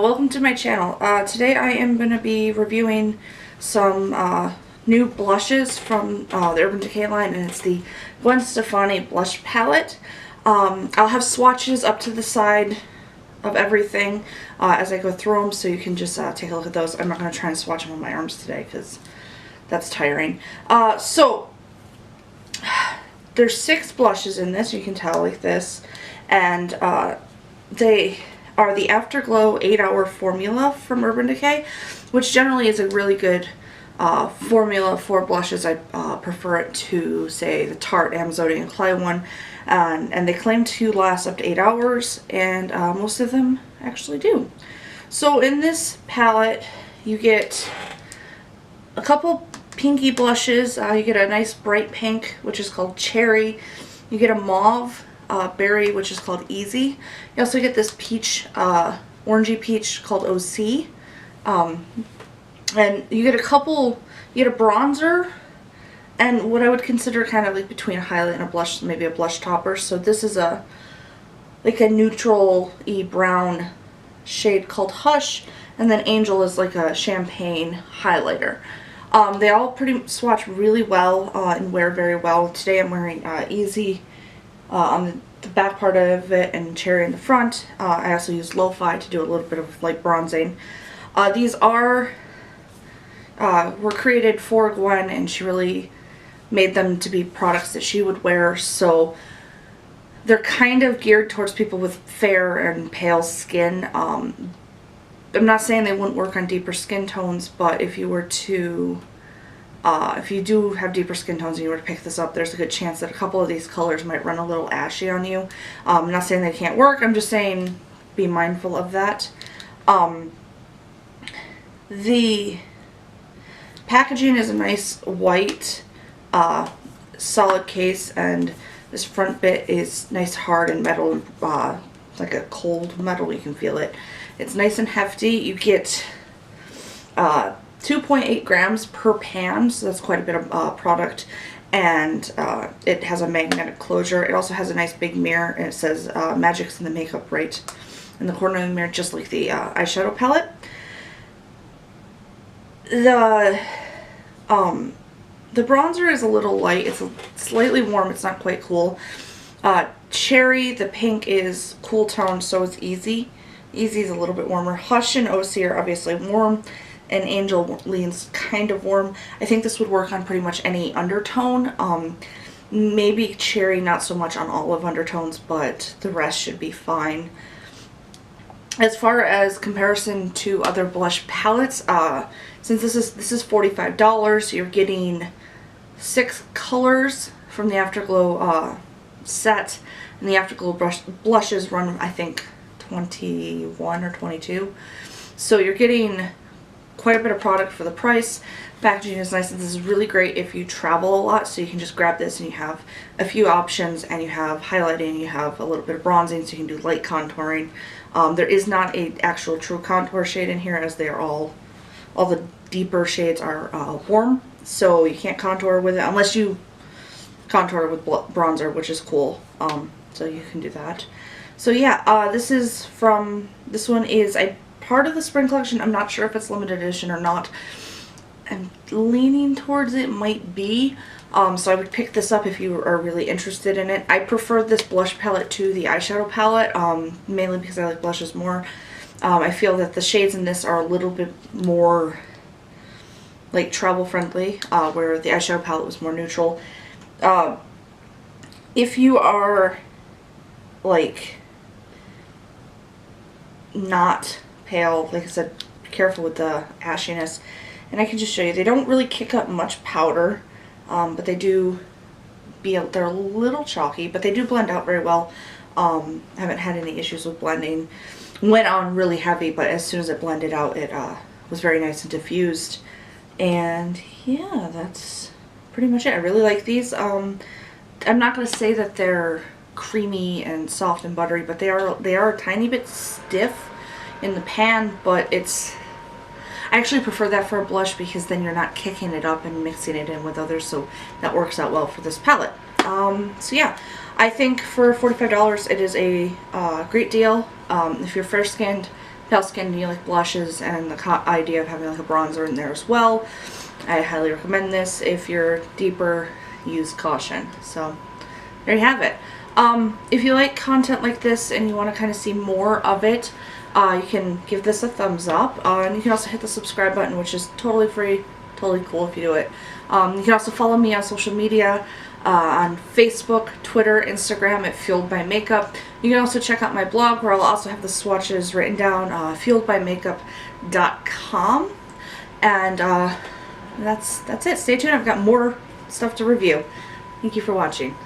Welcome to my channel. Today I am going to be reviewing some new blushes from the Urban Decay line, and it's the Gwen Stefani blush palette. I'll have swatches up to the side of everything as I go through them, so you can just take a look at those. I'm not going to try and swatch them on my arms today because that's tiring. So there's 6 blushes in this, you can tell, like this, and they are the Afterglow 8-Hour Formula from Urban Decay, which generally is a really good formula for blushes. I prefer it to, say, the Tarte Amazonian and Clay one, and they claim to last up to 8 hours, and most of them actually do. So in this palette, you get a couple pinky blushes. You get a nice bright pink, which is called Cherry. You get a mauve berry, which is called Easy. You also get this peach, orangey peach called OC. And you get you get a bronzer and what I would consider kind of like between a highlight and a blush, maybe a blush topper. So this is like a neutral-y brown shade called Hush, and then Angel is like a champagne highlighter. They all pretty swatch really well and wear very well. Today I'm wearing Easy on the back part of it and Cherry in the front. I also use Lo-Fi to do a little bit of light bronzing. These were created for Gwen, and she really made them to be products that she would wear, so they're kind of geared towards people with fair and pale skin. I'm not saying they wouldn't work on deeper skin tones, but if you were to if you do have deeper skin tones and you were to pick this up, there's a good chance that a couple of these colors might run a little ashy on you. I'm not saying they can't work, I'm just saying be mindful of that. The packaging is a nice white solid case, and this front bit is nice hard and metal, like a cold metal, you can feel it. It's nice and hefty. You get 2.8 grams per pan, so that's quite a bit of product, and it has a magnetic closure. It also has a nice big mirror, and it says Magic's in the Makeup right in the corner of the mirror, just like the eyeshadow palette. The bronzer is a little light. It's slightly warm. It's not quite cool. Cherry, the pink, is cool toned, so is Easy. Easy is a little bit warmer. Hush and OC are obviously warm, and Angel leans kind of warm. I think this would work on pretty much any undertone. Maybe Cherry not so much on olive undertones, but the rest should be fine. As far as comparison to other blush palettes, since this is $45, you're getting 6 colors from the Afterglow set, and the Afterglow blushes run, I think, 21 or 22. So you're getting quite a bit of product for the price. Packaging is nice, and this is really great if you travel a lot, so you can just grab this and you have a few options, and you have highlighting, you have a little bit of bronzing, so you can do light contouring. There is not an actual true contour shade in here, as they are all the deeper shades are warm, so you can't contour with it unless you contour with bronzer, which is cool. So you can do that. So yeah, this one is a part of the spring collection. I'm not sure if it's limited edition or not. I'm leaning towards it might be. So I would pick this up if you are really interested in it. I prefer this blush palette to the eyeshadow palette, mainly because I like blushes more. I feel that the shades in this are a little bit more like travel friendly, where the eyeshadow palette was more neutral. If you are like not pale, like I said, be careful with the ashiness. And I can just show you, they don't really kick up much powder, but they do they're a little chalky, but they do blend out very well. I haven't had any issues with blending. Went on really heavy, but as soon as it blended out, it was very nice and diffused. And yeah, that's pretty much it. I really like these. I'm not going to say that they're creamy and soft and buttery, but they are a tiny bit stiff in the pan, but I actually prefer that for a blush, because then you're not kicking it up and mixing it in with others, so that works out well for this palette. So yeah, I think for $45 it is a great deal. If you're fair skinned, pale skin and you like blushes and the idea of having like a bronzer in there as well, I highly recommend this. If you're deeper, use caution. So there you have it. If you like content like this and you want to kind of see more of it, you can give this a thumbs up, and you can also hit the subscribe button, which is totally free, totally cool if you do it. You can also follow me on social media, on Facebook, Twitter, Instagram at Fueled by Makeup. You can also check out my blog where I'll also have the swatches written down, fueledbymakeup.com. And that's it. Stay tuned. I've got more stuff to review. Thank you for watching.